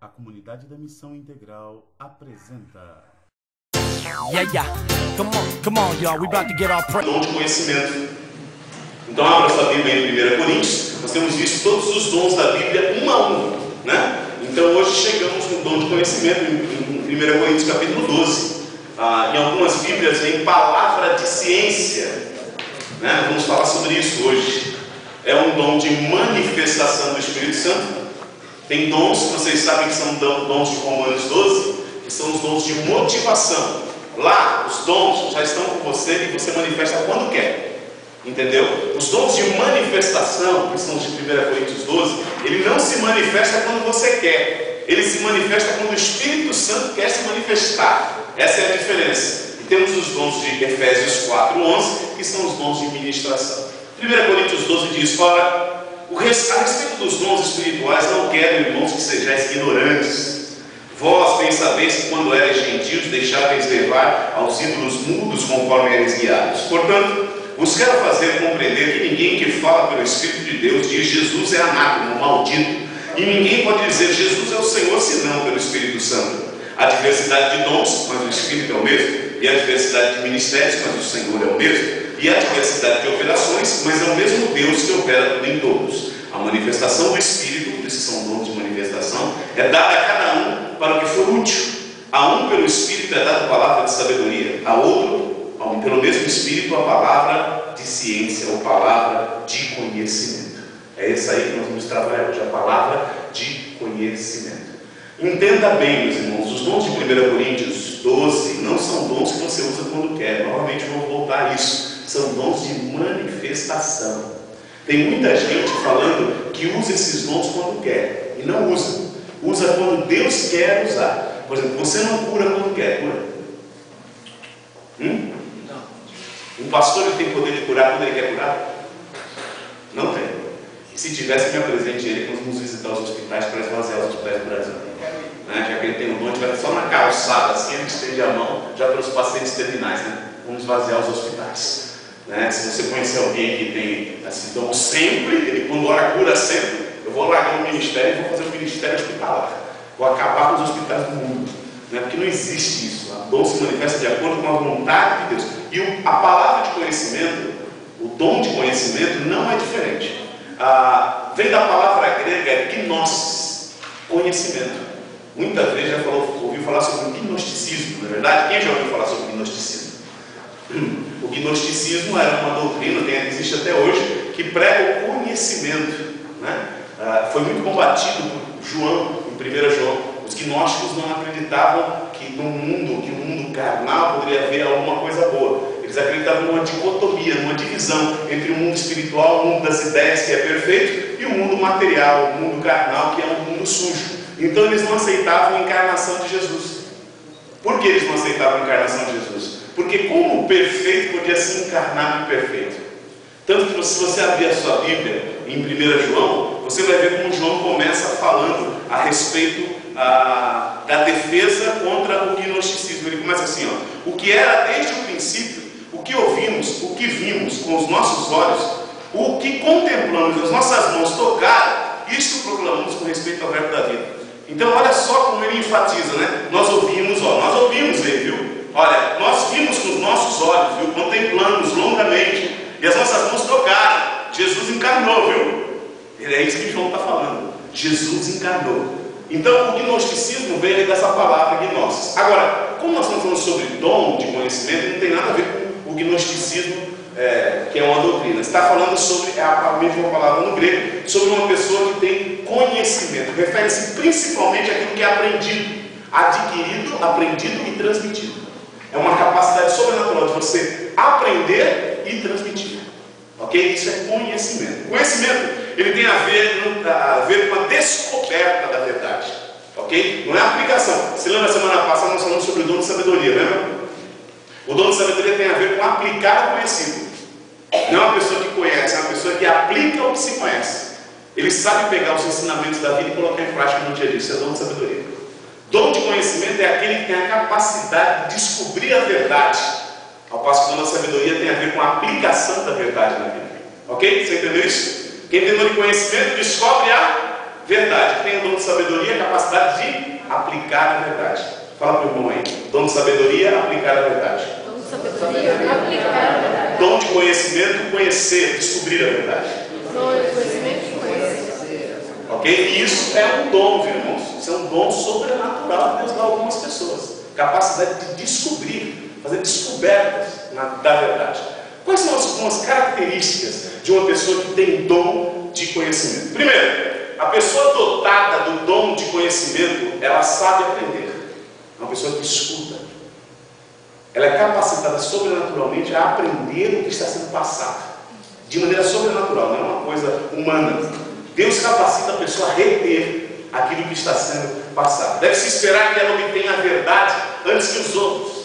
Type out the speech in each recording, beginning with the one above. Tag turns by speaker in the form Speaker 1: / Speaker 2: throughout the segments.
Speaker 1: A comunidade da Missão Integral apresenta...
Speaker 2: Yeah. Come on, y'all. We about to get our
Speaker 3: Dom de conhecimento. Então abra sua Bíblia em 1 Coríntios. Nós temos visto todos os dons da Bíblia um a um, né? Então hoje chegamos no dom de conhecimento em 1 Coríntios capítulo 12. Em algumas Bíblias vem palavra de ciência, né? Vamos falar sobre isso hoje. É um dom de manifestação do Espírito Santo. Tem dons que vocês sabem que são dons de Romanos 12, que são os dons de motivação. Lá, os dons já estão com você e você manifesta quando quer. Entendeu? Os dons de manifestação, que são de 1 Coríntios 12, ele não se manifesta quando você quer. Ele se manifesta quando o Espírito Santo quer se manifestar. Essa é a diferença. E temos os dons de Efésios 4:11, que são os dons de ministração. 1 Coríntios 12 diz: ora, a respeito dos dons espirituais, não quero, irmãos, que sejais ignorantes. Vós bem sabeis que quando erais gentios, deixáveis levar aos ídolos mudos conforme erais guiados. Portanto, vos quero fazer compreender que ninguém que fala pelo Espírito de Deus diz Jesus é anátema, maldito. E ninguém pode dizer Jesus é o Senhor, senão pelo Espírito Santo. Há diversidade de dons, mas o Espírito é o mesmo. E há diversidade de ministérios, mas o Senhor é o mesmo. E há diversidade de operações, mas é o mesmo Deus que opera tudo em todos. A manifestação do Espírito, esses são dons de manifestação, é dada a cada um para o que for útil. A um pelo Espírito é dada a palavra de sabedoria, a outro, pelo mesmo Espírito, a palavra de ciência, ou palavra de conhecimento. É essa aí que nós vamos trabalhar hoje, a palavra de conhecimento. Entenda bem, meus irmãos, os dons de 1 Coríntios 12 não são dons que você usa quando quer. Novamente vou voltar a isso. São dons de manifestação. Tem muita gente falando que usa esses dons quando quer e não usa. Usa quando Deus quer usar. Por exemplo, você não cura quando quer, cura? Não. Um pastor ele tem poder de curar quando ele quer curar? Não tem. E se tivesse, me apresente ele quando vamos visitar os hospitais para esvaziar os hospitais do Brasil. Já que ele tem um dom, a gente vai só na calçada, assim, a gente estende a mão já para os pacientes terminais, né? Vamos esvaziar os hospitais. Se você conhecer alguém que tem assim, dom sempre, ele quando ora cura sempre, eu vou largar o ministério e vou fazer o ministério hospitalar. Vou acabar com os hospitais do mundo. Porque não existe isso. O dom se manifesta de acordo com a vontade de Deus. E a palavra de conhecimento, o dom de conhecimento não é diferente. Vem da palavra grega gnosis, conhecimento. Muitas vezes já ouviu falar sobre o gnosticismo, não é verdade? Quem já ouviu falar sobre o gnosticismo? O gnosticismo era uma doutrina, existe até hoje, que prega o conhecimento, né? Foi muito combatido por João, em 1 João. Os gnósticos não acreditavam que no mundo carnal poderia haver alguma coisa boa. Eles acreditavam numa dicotomia, numa divisão entre o mundo espiritual, o mundo das ideias, que é perfeito, e o mundo material, o mundo carnal, que é um mundo sujo. Então eles não aceitavam a encarnação de Jesus. Por que eles não aceitavam a encarnação de Jesus? Porque como o perfeito podia se encarnar no perfeito? Tanto que se você abrir a sua Bíblia em 1 João, você vai ver como João começa falando a respeito da defesa contra o gnosticismo. Ele começa assim, ó: o que era desde o princípio, o que ouvimos, o que vimos com os nossos olhos, o que contemplamos, as nossas mãos tocaram, isto proclamamos com respeito ao verbo da vida. Então olha só como ele enfatiza, né? Nós ouvimos ele, viu? Olha, nós vimos com os nossos olhos, viu? Contemplamos longamente, e as nossas mãos tocaram. Jesus encarnou, viu? É isso que João está falando. Jesus encarnou. Então o gnosticismo veio dessa palavra gnosis. Agora, como nós estamos falando sobre dom de conhecimento, não tem nada a ver com o gnosticismo, que é uma doutrina. Está falando sobre a mesma palavra no grego, sobre uma pessoa que tem conhecimento. Refere-se principalmente àquilo que é aprendido, adquirido, aprendido e transmitido. É uma capacidade sobrenatural de você aprender e transmitir. Ok? Isso é conhecimento. Conhecimento, ele tem a ver com a descoberta da verdade. Ok? Não é aplicação. Se lembra, semana passada nós falamos sobre o dom de sabedoria, lembra? O dom de sabedoria tem a ver com aplicar o conhecido. Não é uma pessoa que conhece, é uma pessoa que aplica o que se conhece. Ele sabe pegar os ensinamentos da vida e colocar em prática no dia a dia. Isso é dom de sabedoria. Dom de conhecimento é aquele que tem a capacidade de descobrir a verdade, ao passo que o dom da sabedoria tem a ver com a aplicação da verdade na vida. Ok? Você entendeu isso? Quem tem dom de conhecimento descobre a Verdade. Tem o dom de sabedoria, a capacidade de aplicar a verdade. Fala para o irmão aí. Dom de sabedoria, aplicar a verdade.
Speaker 4: Dom de sabedoria, aplicar a verdade.
Speaker 3: Dom de conhecimento, conhecer, descobrir a verdade.
Speaker 4: Dom de conhecimento e conhecer.
Speaker 3: Ok? E isso é um dom, viu, irmãos? Isso é um dom sobrenatural que Deus dá a algumas pessoas. Capacidade de descobrir, fazer descobertas da verdade. Quais são algumas características de uma pessoa que tem dom de conhecimento? Primeiro, a pessoa dotada do dom de conhecimento, ela sabe aprender. É uma pessoa que escuta. Ela é capacitada sobrenaturalmente a aprender o que está sendo passado. De maneira sobrenatural, não é uma coisa humana. Deus capacita a pessoa a reter aquilo que está sendo passado. Deve-se esperar que ela obtenha a verdade antes que os outros.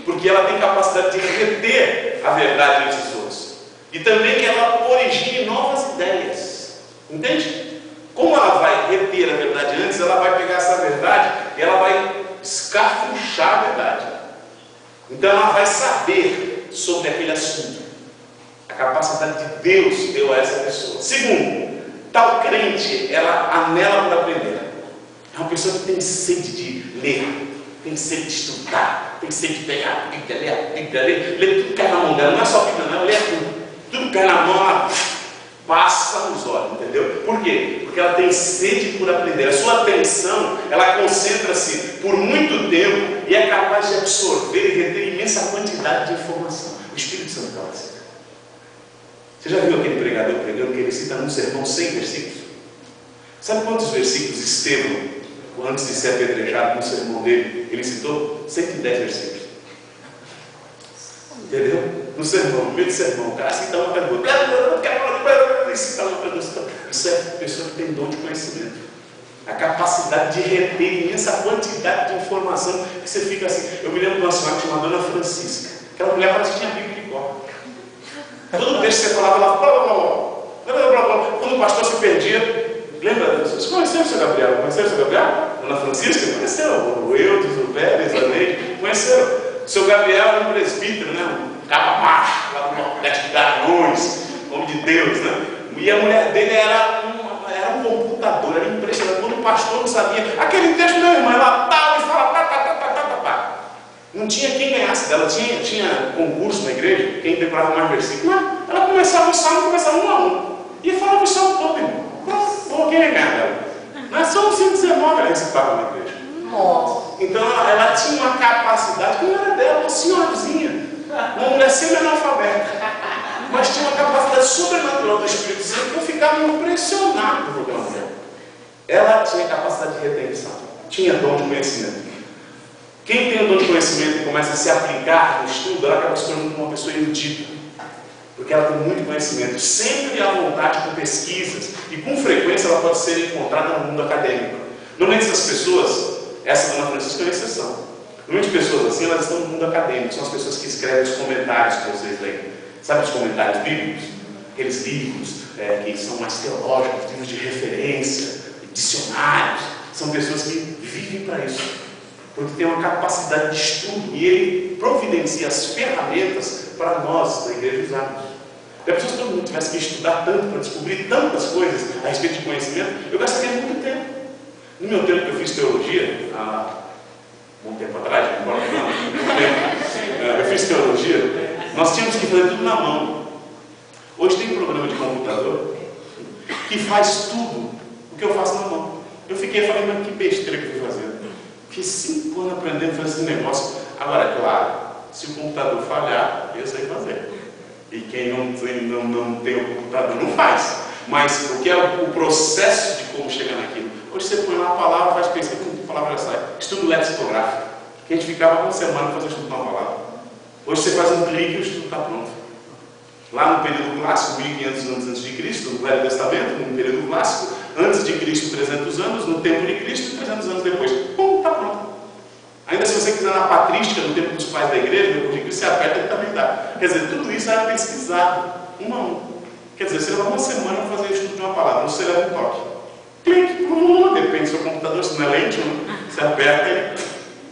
Speaker 3: Porque ela tem capacidade de reter a verdade antes dos outros. E também que ela origine novas ideias. Entende? Como ela vai reter a verdade antes, ela vai pegar essa verdade e ela vai escarfunchar a verdade. Então ela vai saber sobre aquele assunto. A capacidade de Deus deu a essa pessoa. Segundo, tal crente, ela anela por aprender. É uma pessoa que tem sede de ler, tem sede de estudar, tem sede de pegar a Bíblia, ler tudo que cai na mão dela. Não é só a Bíblia, não, ler tudo. Tudo que cai na mão, ela passa nos olhos, entendeu? Por quê? Porque ela tem sede por aprender. A sua atenção, ela concentra-se por muito tempo e é capaz de absorver e reter imensa quantidade de informação. O Espírito Santo capacita. Você já viu aquele pregador pregando que ele cita num sermão 100 versículos? Sabe quantos versículos Estevão, antes de ser apedrejado no sermão dele, ele citou? 110 versículos. Entendeu? No sermão, no meio do sermão, o cara cita uma pergunta. Isso é pessoa que tem dom de conhecimento. A capacidade de reter imensa quantidade de informação que você fica assim. Eu me lembro de uma senhora chamada Dona Francisca. Aquela mulher parece que tinha Bíblia de cor. Todo vez que você falava, ela quando o pastor se perdia, lembra? Vocês conheceram o seu Gabriel? Conheceram o seu Gabriel? Dona Francisca? Conheceram. O Eudes, o Pérez, a Neide, conheceram. O seu Gabriel era um presbítero, né? Um capa macho, lá do Nordeste de Garanhuns, homem de Deus, né? E a mulher dele era um computador, era impressionante. Quando o pastor não sabia, aquele texto, meu irmão, ela tal e fala, tá. Não tinha quem ganhasse dela, tinha concurso na igreja, quem decorava mais versículos. Ela começava o salmo, começava um a um. E falava o salmo todo, irmão. Pô, quem ia ganhar dela? Não é só um 119 ela recitava na igreja. Então ela tinha uma capacidade que não era dela, uma senhorazinha, uma mulher semi-analfabeta, mas tinha uma capacidade sobrenatural do Espírito Santo que eu ficava impressionado por aquela mulher. Ela tinha capacidade de retenção, tinha dom de conhecimento. Quem tem o dom de conhecimento e começa a se aplicar no estudo, ela acaba se tornando uma pessoa erudita, porque ela tem muito conhecimento, sempre à vontade com pesquisas, e com frequência ela pode ser encontrada no mundo acadêmico. Normalmente essas pessoas, essa Dona Francisca é uma exceção. Normalmente pessoas assim, elas estão no mundo acadêmico, são as pessoas que escrevem os comentários que vocês leem. Sabe os comentários bíblicos? Aqueles livros que são mais teológicos, livros de referência, dicionários. São pessoas que vivem para isso, porque tem uma capacidade de estudo e ele providencia as ferramentas para nós da igreja usarmos. Se se todo mundo tivesse que estudar tanto para descobrir tantas coisas a respeito de conhecimento, eu gastaria muito tempo. No meu tempo que eu fiz teologia, há um tempo atrás, eu fiz teologia, nós tínhamos que fazer tudo na mão. Hoje tem um programa de computador que faz tudo o que eu faço na mão. Eu fiquei falando, mas que besteira que eu fui fazer. Fiquei 5 anos aprendendo a fazer esse negócio. Agora, claro, se o computador falhar, eu sei fazer. E quem não tem o computador não faz. Mas o que é o processo de como chegar naquilo? Hoje você põe uma palavra, faz pesquisa, a palavra já sai. Estudo lexicográfico. Que a gente ficava uma semana fazendo estudo de uma palavra. Hoje você faz um clique e o estudo está pronto. Lá no período clássico, 1500 anos antes de Cristo, no Velho Testamento, no período clássico, antes de Cristo 300 anos, no tempo de Cristo 300 anos depois. Pum, está pronto. Ainda se você quiser na patrística, no tempo dos pais da igreja, depois de Cristo, você aperta e também dá. Quer dizer, tudo isso era pesquisado, um a um. Quer dizer, você leva uma semana para fazer o estudo de uma palavra, você leva um toque. Clique, depende do seu computador, se não é lente, você aperta e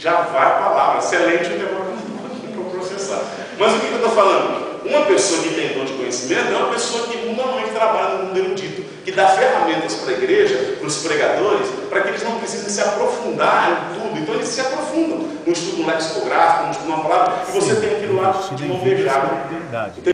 Speaker 3: já vai a palavra. Se é lente, demora um pouquinho para processar. Mas o que eu estou falando? Uma pessoa que tem dom de conhecimento é uma pessoa que normalmente trabalha no mundo erudito, que dá ferramentas para a igreja, para os pregadores, para que eles não precisem se aprofundar em tudo. Então eles se aprofundam no estudo lexicográfico, no estudo de uma palavra, e você tem aquilo lá de mão beijada.